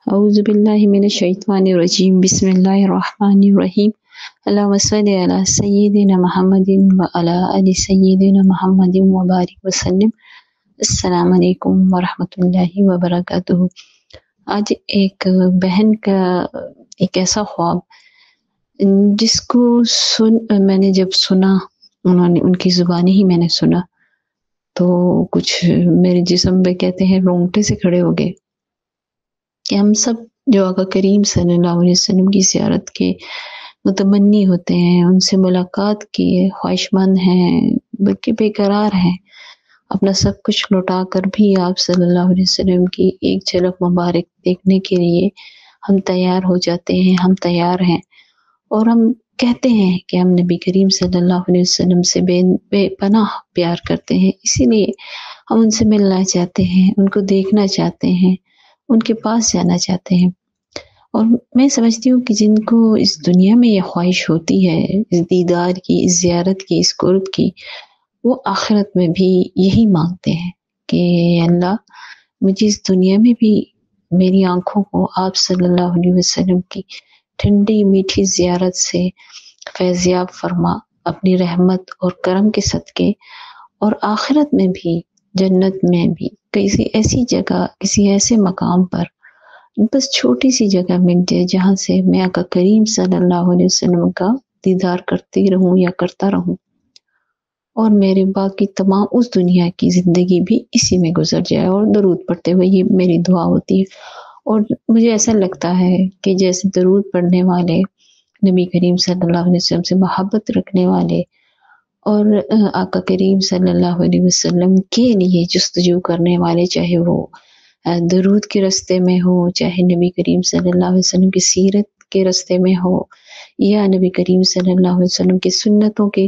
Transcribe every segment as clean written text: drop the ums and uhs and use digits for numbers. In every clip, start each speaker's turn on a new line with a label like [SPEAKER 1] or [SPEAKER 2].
[SPEAKER 1] اعوذ باللہ من الشیطان الرجیم بسم اللہ الرحمن الرحیم اللہم صلی علی سیدنا محمد وعلی آل سیدنا محمد وبارک وسلم۔ السلام علیکم ورحمۃ اللہ وبرکاتہ۔ آج ایک بہن کا ایک ایسا خواب جس کو میں نے جب سنا، ان کی زبانی ہی میں نے سنا تو کچھ میرے جسم پہ کہتے ہیں رونگٹے سے کھڑے ہو گئے کہ ہم سب جو آقا کریم صلی اللہ علیہ وسلم کی زیارت کے متمنی ہوتے ہیں، ان سے ملاقات کی خواہش مند ہیں، بلکہ بے قرار ہیں، اپنا سب کچھ لوٹا کر بھی آپ صلی اللہ علیہ وسلم کی ایک جھلک مبارک دیکھنے کے لیے ہم تیار ہو جاتے ہیں، ہم تیار ہیں اور ہم کہتے ہیں کہ ہم نبی کریم صلی اللہ علیہ وسلم سے بے پناہ پیار کرتے ہیں، اسی لیے ہم ان سے ملنا چاہتے ہیں، ان کو دیکھنا چاہتے ہیں، ان کے پاس جانا چاہتے ہیں۔ اور میں سمجھتی ہوں کہ جن کو اس دنیا میں یہ خواہش ہوتی ہے، اس دیدار کی، اس زیارت کی، اس قرب کی، وہ آخرت میں بھی یہی مانگتے ہیں کہ اللہ مجھے اس دنیا میں بھی میری آنکھوں کو آپ صلی اللہ علیہ وسلم کی ٹھنڈی میٹھی زیارت سے فیضیاب فرما، اپنی رحمت اور کرم کے صدقے، اور آخرت میں بھی، جنت میں بھی، کسی ایسی جگہ، کسی ایسے مقام پر بس چھوٹی سی جگہ مل جائے جہاں سے میں آقا کریم صلی اللہ علیہ وسلم کا دیدار کرتی رہوں یا کرتا رہوں، اور میرے باقی تمام اس دنیا کی زندگی بھی اسی میں گزر جائے۔ اور درود پڑھتے ہوئے یہ میری دعا ہوتی ہے، اور مجھے ایسا لگتا ہے کہ جیسے درود پڑھنے والے، نبی کریم صلی اللہ علیہ وسلم سے محبت رکھنے والے اور آقا کریم صلی اللہ علیہ وسلم کے لیے جستجو کرنے والے، چاہے وہ درود کے راستے میں ہو، چاہے نبی کریم صلی اللہ علیہ وسلم کی سیرت کے راستے میں ہو، یا نبی کریم صلی اللہ علیہ وسلم کی سنتوں کے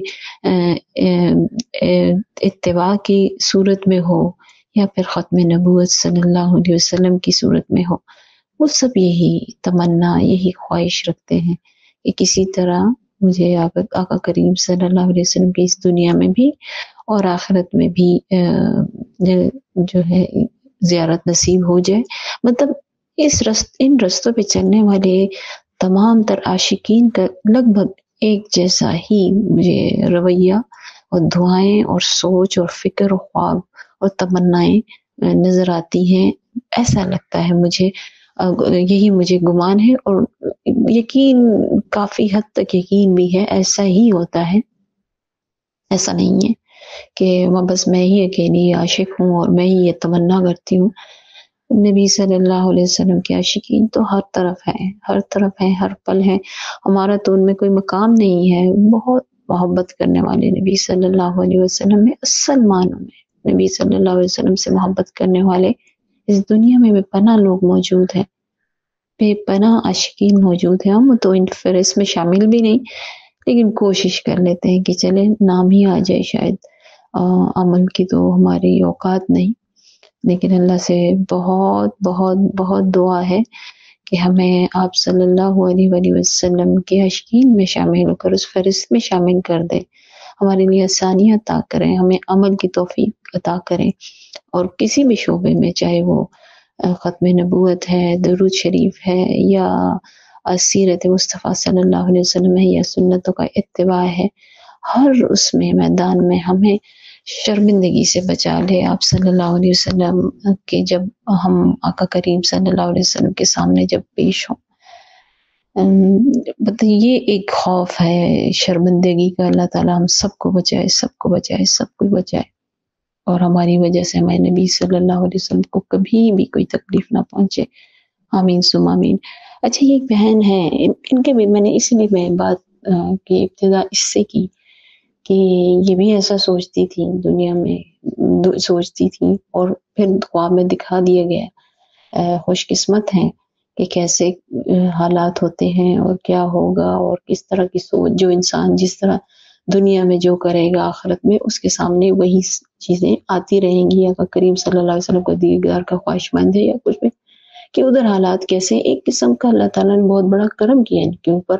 [SPEAKER 1] اتباع کی صورت میں ہو، یا پھر ختم نبوت صلی اللہ علیہ وسلم کی صورت میں ہو، وہ سب یہی تمنا، یہی خواہش رکھتے ہیں کہ کسی طرح مجھے آقا کریم صلی اللہ علیہ وسلم کی اس دنیا میں بھی اور آخرت میں بھی جو ہے زیارت نصیب ہو جائے۔ مطلب ان رستوں پہ چلنے والے تمام تر عاشقین کا لگ بھگ ایک جیسا ہی مجھے رویہ اور دعائیں اور سوچ اور فکر اور خواب اور تمنائیں نظر آتی ہیں۔ ایسا لگتا ہے مجھے، یہی مجھے گمان ہے، اور یقین، کافی حد تک یقین بھی ہے، ایسا ہی ہوتا ہے۔ ایسا نہیں ہے کہ بس میں ہی اکیلی عاشق ہوں اور میں ہی یہ تمنا کرتی ہوں۔ نبی صلی اللہ علیہ وسلم کے عاشقین تو ہر طرف ہیں، ہر طرف ہیں، ہر پل ہیں۔ ہمارا تو ان میں کوئی مقام نہیں ہے۔ بہت محبت کرنے والے نبی صلی اللہ علیہ وسلم میں، اصل معنوں میں نبی صلی اللہ علیہ وسلم سے محبت کرنے والے اس دنیا میں بے پناہ لوگ موجود ہیں، بے پناہ عاشقین موجود ہیں۔ ہم تو ان فہرست میں شامل بھی نہیں، لیکن کوشش کر لیتے ہیں کہ چلے نام ہی آ جائے شاید۔ عمل کی تو ہماری اوقات نہیں، لیکن اللہ سے بہت بہت بہت دعا ہے کہ ہمیں آپ صلی اللہ علیہ وآلہ وسلم کے عاشقین میں شامل ہو کر اس فہرست میں شامل کر دیں، ہمارے لیے آسانیاں عطا کریں، ہمیں عمل کی توفیق عطا کریں، اور کسی بھی شعبے میں، چاہے وہ ختم نبوت ہے، درود شریف ہے، یا سیرت مصطفیٰ صلی اللہ علیہ وسلم ہے، یا سنتوں کا اتباع ہے، ہر اس میں میدان میں ہمیں شرمندگی سے بچا لے آپ صلی اللہ علیہ وسلم کے، جب ہم آقا کریم صلی اللہ علیہ وسلم کے سامنے جب پیش ہوں۔ یہ ایک خوف ہے شرمندگی کا۔ اللہ تعالیٰ ہم سب کو بچائے، سب کو بچائے، سب کو بچائے، اور ہماری وجہ سے ہمارے نبی صلی اللہ علیہ وسلم کو کبھی بھی کوئی تکلیف نہ پہنچے۔ آمین ثم آمین۔ اچھا، یہ ایک بہن ہے، ان کے بھی میں نے اسی لیے میں بات کی ابتدا اس سے کی کہ یہ بھی ایسا سوچتی تھی، دنیا میں سوچتی تھی، اور پھر خواب میں دکھا دیا گیا۔ خوش قسمت ہیں کہ کیسے حالات ہوتے ہیں اور کیا ہوگا، اور کس طرح کی سوچ، جو انسان جس طرح دنیا میں جو کرے گا آخرت میں اس کے سامنے وہی چیزیں آتی رہیں گی۔ آقا کریم صلی اللہ علیہ وسلم کو دیدار کا خواہش مند ہے یا کچھ بھی، کہ ادھر حالات کیسے، ایک قسم کا اللہ تعالیٰ نے بہت بڑا کرم کیا ان کے اوپر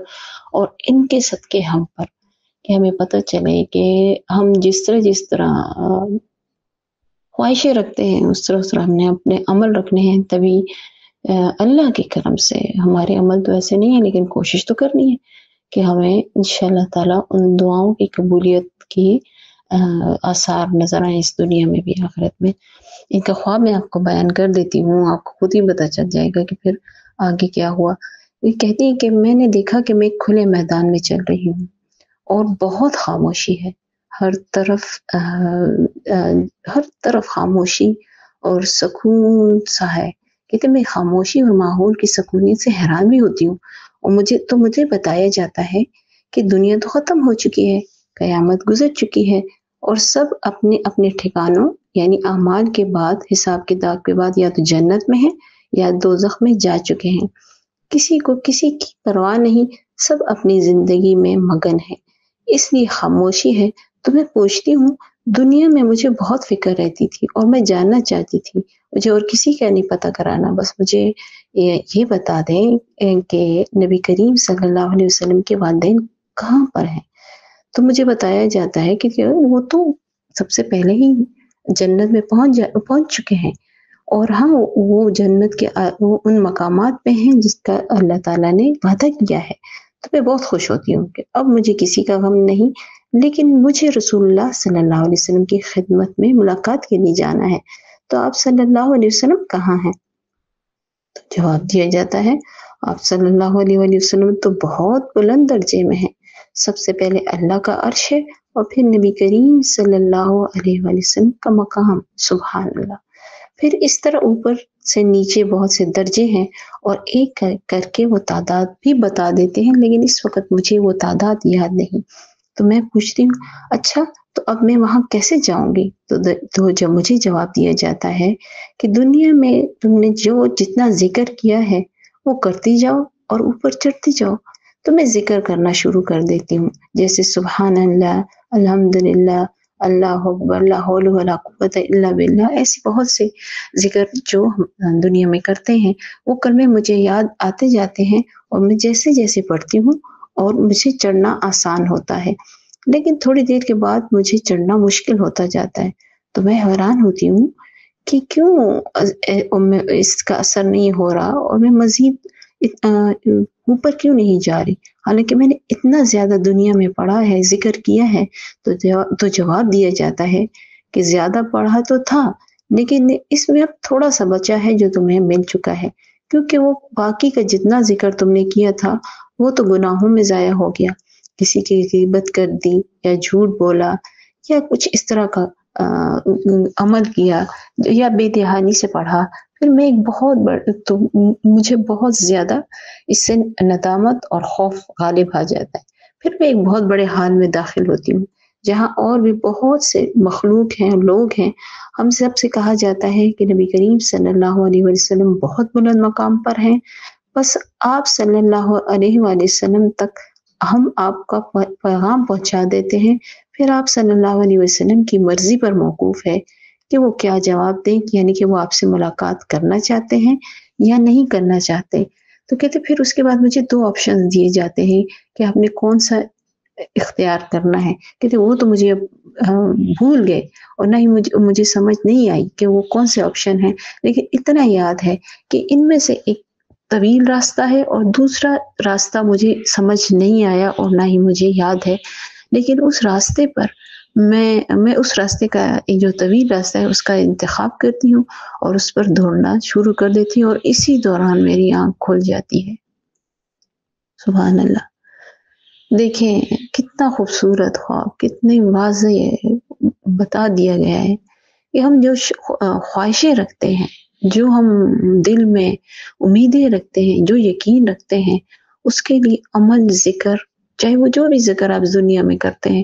[SPEAKER 1] اور ان کے صدقے ہم پر، کہ ہمیں پتہ چلے کہ ہم جس طرح خواہشیں رکھتے ہیں اس طرح ہم نے اپنے عمل رکھنے ہیں، تبھی اللہ کے کرم سے ہمارے عمل تو ایسے نہیں ہیں، لیکن کوشش تو کرنی ہے کہ ہمیں انشاءاللہ تعالیٰ ان دعاؤں کی قبولیت کی آثار نظر آئیں اس دنیا میں بھی آخرت میں۔ ان کا خواب میں آپ کو بیان کر دیتی ہوں، آپ کو خود ہی پتہ چل جائے گا کہ پھر آگے کیا ہوا۔ یہ کہتی ہیں کہ میں نے دیکھا کہ میں ایک کھلے میدان میں چل رہی ہوں اور بہت خاموشی ہے، ہر طرف خاموشی اور سکون سا ہے۔ کہتے میں خاموشی اور ماحول کی سکونیت سے حیران بھی ہوتی ہوں، اور مجھے بتایا جاتا ہے کہ دنیا تو ختم ہو چکی ہے، قیامت گزر چکی ہے، اور سب اپنے اپنے ٹھکانوں یعنی اعمال کے بعد، حساب کتاب کے بعد یا تو جنت میں ہیں یا دوزخ میں جا چکے ہیں۔ کسی کو کسی کی پرواہ نہیں، سب اپنی زندگی میں مگن ہے، اس لیے خاموشی ہے۔ تو میں پوچھتی ہوں، دنیا میں مجھے بہت فکر رہتی تھی اور میں جاننا چاہتی تھی، مجھے اور کسی کا نہیں پتہ کرانا، بس مجھے یہ بتا دیں کہ نبی کریم صلی اللہ علیہ وسلم کے والدین کہاں پر ہیں۔ تو مجھے بتایا جاتا ہے کہ وہ تو سب سے پہلے ہی جنت میں پہنچ چکے ہیں، اور ہاں وہ جنت کے وہ ان مقامات پہ ہیں جس کا اللہ تعالیٰ نے وعدہ کیا ہے۔ تو میں بہت خوش ہوتی ہوں کہ اب مجھے کسی کا غم نہیں، لیکن مجھے رسول اللہ صلی اللہ علیہ وسلم کی خدمت میں ملاقات کے لیے جانا ہے۔ تو آپ صلی اللہ علیہ وسلم کہاں ہیں؟ تو جواب دیا جاتا ہے، آپ صلی اللہ علیہ وسلم تو بہت بلند درجے میں ہیں، سب سے پہلے اللہ کا عرش ہے اور پھر نبی کریم صلی اللہ علیہ وسلم کا مقام۔ سبحان اللہ۔ پھر اس طرح اوپر سے نیچے بہت سے درجے ہیں، اور ایک کر کے وہ تعداد بھی بتا دیتے ہیں، لیکن اس وقت مجھے وہ تعداد یاد نہیں۔ تو میں پوچھتی ہوں، اچھا تو اب میں وہاں کیسے جاؤں گی؟ تو جب مجھے جواب دیا جاتا ہے کہ دنیا میں تم نے جتنا ذکر کیا ہے وہ کرتی جاؤ اور اوپر چڑھتی جاؤ۔ تو میں ذکر کرنا شروع کر دیتی ہوں، جیسے سبحان اللہ، الحمدللہ، اللہ اکبر، لا حول ولا قوت الا باللہ، ایسی بہت سے ذکر جو ہم دنیا میں کرتے ہیں، وہ کلمے مجھے یاد آتے جاتے ہیں، اور میں جیسے جیسے پڑھتی ہوں اور مجھے چڑھنا آسان ہوتا ہے، لیکن تھوڑی دیر کے بعد مجھے چڑھنا مشکل ہوتا جاتا ہے۔ تو میں حیران ہوتی ہوں کہ کیوں اس کا اثر نہیں ہو رہا، اور میں مزید اوپر کیوں نہیں جا رہی، حالانکہ میں نے اتنا زیادہ دنیا میں پڑھا ہے، ذکر کیا ہے۔ تو جواب دیا جاتا ہے کہ زیادہ پڑھا تو تھا، لیکن اس میں اب تھوڑا سا بچا ہے جو تمہیں مل چکا ہے، کیونکہ وہ باقی کا جتنا ذکر تم نے کیا تھا وہ تو گناہوں میں ضائع ہو گیا، کسی کی غیبت کر دی یا جھوٹ بولا یا کچھ اس طرح کا عمل کیا یا بے دہانی سے پڑھا، پھر میں تو مجھے بہت زیادہ اس سے ندامت اور خوف غالب آ جاتا ہے۔ پھر میں ایک بہت بڑے حال میں داخل ہوتی ہوں جہاں اور بھی بہت سے مخلوق ہیں، لوگ ہیں۔ ہم سب سے کہا جاتا ہے کہ نبی کریم صلی اللہ علیہ وسلم بہت بلند مقام پر ہیں، بس آپ صلی اللہ علیہ وسلم تک ہم آپ کا پیغام پہنچا دیتے ہیں، پھر آپ صلی اللہ علیہ وسلم کی مرضی پر موقوف ہے کہ وہ کیا جواب دیں، یعنی کہ وہ آپ سے ملاقات کرنا چاہتے ہیں یا نہیں کرنا چاہتے۔ تو کہتے پھر اس کے بعد مجھے 2 آپشن دیے جاتے ہیں کہ آپ نے کون سا اختیار کرنا ہے۔ کہتے وہ تو مجھے بھول گئے، اور نہ ہی مجھے سمجھ نہیں آئی کہ وہ کون سے آپشن ہیں، لیکن اتنا یاد ہے کہ ان میں سے ایک طویل راستہ ہے اور دوسرا راستہ مجھے سمجھ نہیں آیا اور نہ ہی مجھے یاد ہے، لیکن اس راستے پر میں اس راستے کا جو طویل راستہ ہے اس کا انتخاب کرتی ہوں اور اس پر دوڑنا شروع کر دیتی ہوں، اور اسی دوران میری آنکھ کھل جاتی ہے۔ سبحان اللہ۔ دیکھیں کتنا خوبصورت خواب، کتنے واضح بتا دیا گیا ہے کہ ہم جو خواہشیں رکھتے ہیں، جو ہم دل میں امیدیں رکھتے ہیں، جو یقین رکھتے ہیں، اس کے لیے عمل، ذکر، چاہے وہ جو بھی ذکر آپ دنیا میں کرتے ہیں،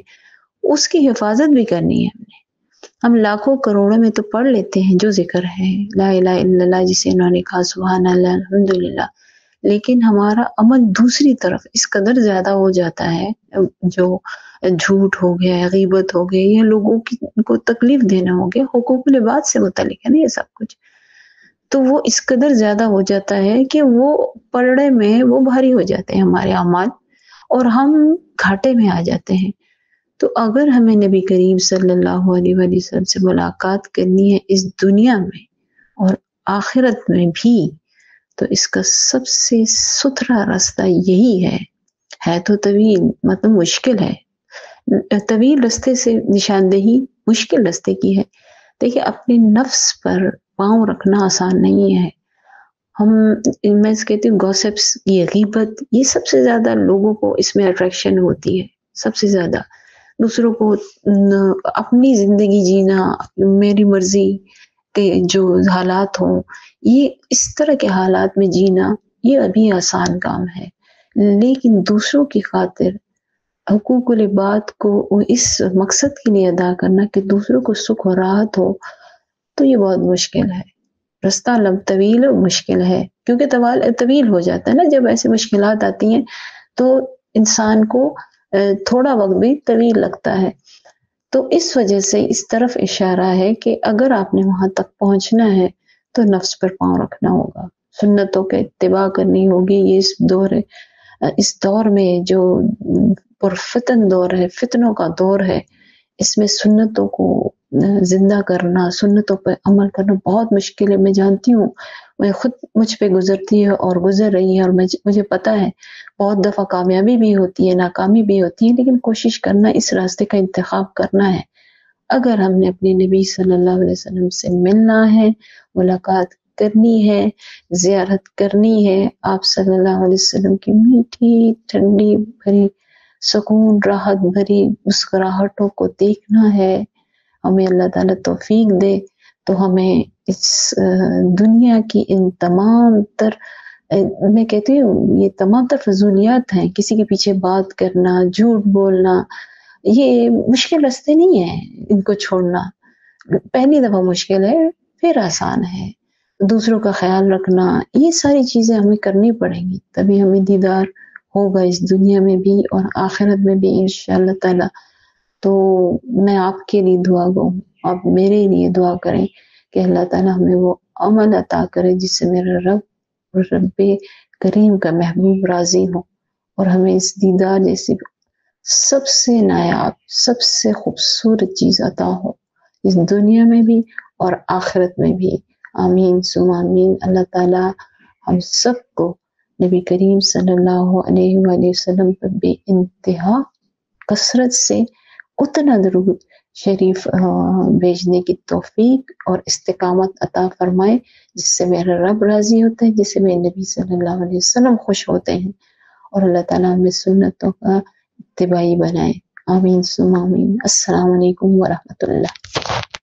[SPEAKER 1] اس کی حفاظت بھی کرنی ہے ہم لاکھوں کروڑوں میں تو پڑھ لیتے ہیں جو ذکر ہے، لا الہ الا اللہ جسے انہوں نے کہا، سبحان اللہ، الحمدللہ، لیکن ہمارا عمل دوسری طرف اس قدر زیادہ ہو جاتا ہے، جو جھوٹ ہو گیا، غیبت ہو گئی، یا لوگوں کو تکلیف دینا ہو گیا، حقوق العباد سے متعلق ہے نا یہ سب کچھ، تو وہ اس قدر زیادہ ہو جاتا ہے کہ وہ پلڑے میں وہ بھاری ہو جاتے ہیں ہمارے اعمال، اور ہم گھاٹے میں آ جاتے ہیں۔ تو اگر ہمیں نبی کریم صلی اللہ علیہ وسلم سے ملاقات کرنی ہے اس دنیا میں اور آخرت میں بھی، تو اس کا سب سے ستھرا راستہ یہی ہے تو طویل، مطلب مشکل ہے، طویل رستے سے نشاندہی مشکل رستے کی ہے۔ دیکھیے اپنے نفس پر پاؤں رکھنا آسان نہیں ہے۔ میں کہتی ہوں گوسپس، یہ غیبت، یہ سب سے زیادہ لوگوں کو اس میں اٹریکشن ہوتی ہے، سب سے زیادہ دوسروں کو اپنی زندگی جینا، میری مرضی کے جو حالات ہوں، یہ اس طرح کے حالات میں جینا یہ ابھی آسان کام ہے، لیکن دوسروں کی خاطر حقوق العباد کو اس مقصد کے لیے ادا کرنا کہ دوسروں کو سکھ و راحت ہو، تو یہ بہت مشکل ہے۔ رستہ طویل اور مشکل ہے، کیونکہ طویل ہو جاتا ہے نا جب ایسے مشکلات آتی ہیں، تو انسان کو تھوڑا وقت بھی طویل لگتا ہے۔ تو اس وجہ سے اس طرف اشارہ ہے کہ اگر آپ نے وہاں تک پہنچنا ہے تو نفس پر پاؤں رکھنا ہوگا، سنتوں کے اتباع کرنی ہوگی۔ یہ اس دور میں جو پرفتن دور ہے، فتنوں کا دور ہے، اس میں سنتوں کو زندہ کرنا، سنتوں پر عمل کرنا بہت مشکل ہے۔ میں جانتی ہوں، میں خود مجھ پہ گزرتی ہے اور گزر رہی ہے، اور مجھے پتا ہے بہت دفعہ کامیابی بھی ہوتی ہے، ناکامی بھی ہوتی ہے، لیکن کوشش کرنا، اس راستے کا انتخاب کرنا ہے۔ اگر ہم نے اپنے نبی صلی اللہ علیہ وسلم سے ملنا ہے، ملاقات کرنی ہے، زیارت کرنی ہے، آپ صلی اللہ علیہ وسلم کی میٹھی ٹھنڈی بھری سکون راحت بھری مسکراہٹوں کو دیکھنا ہے، ہمیں اللہ تعالیٰ توفیق دے تو ہمیں اس دنیا کی ان تمام تر، میں کہتی ہوں یہ تمام تر فضولیات ہیں، کسی کے پیچھے بات کرنا، جھوٹ بولنا، یہ مشکل راستے نہیں ہیں، ان کو چھوڑنا پہلی دفعہ مشکل ہے، پھر آسان ہے۔ دوسروں کا خیال رکھنا، یہ ساری چیزیں ہمیں کرنی پڑیں گی، تبھی ہمیں دیدار ہوگا اس دنیا میں بھی اور آخرت میں بھی انشاءاللہ تعالی۔ تو میں آپ کے لیے دعا گو، آپ میرے لیے دعا کریں کہ اللہ تعالیٰ ہمیں وہ عمل عطا کرے جس سے میرا رب کریم کا محبوب راضی ہو، اور ہمیں اس دیدار جیسی سب سے نایاب، سب سے خوبصورت چیز عطا ہو، اس دنیا میں بھی اور آخرت میں بھی۔ آمین ثم آمین۔ اللہ تعالیٰ ہم سب کو نبی کریم صلی اللہ علیہ وآلہ وسلم پر بے انتہا کثرت سے اتنا درود شریف بھیجنے کی توفیق اور استقامت عطا فرمائے، جس سے میرا رب راضی ہوتا ہے، جس سے میرے نبی صلی اللہ علیہ وسلم خوش ہوتے ہیں، اور اللہ تعالیٰ ہمیں سنتوں کا اتباعی بنائے۔ آمین ثم آمین۔ السلام علیکم ورحمۃ اللہ۔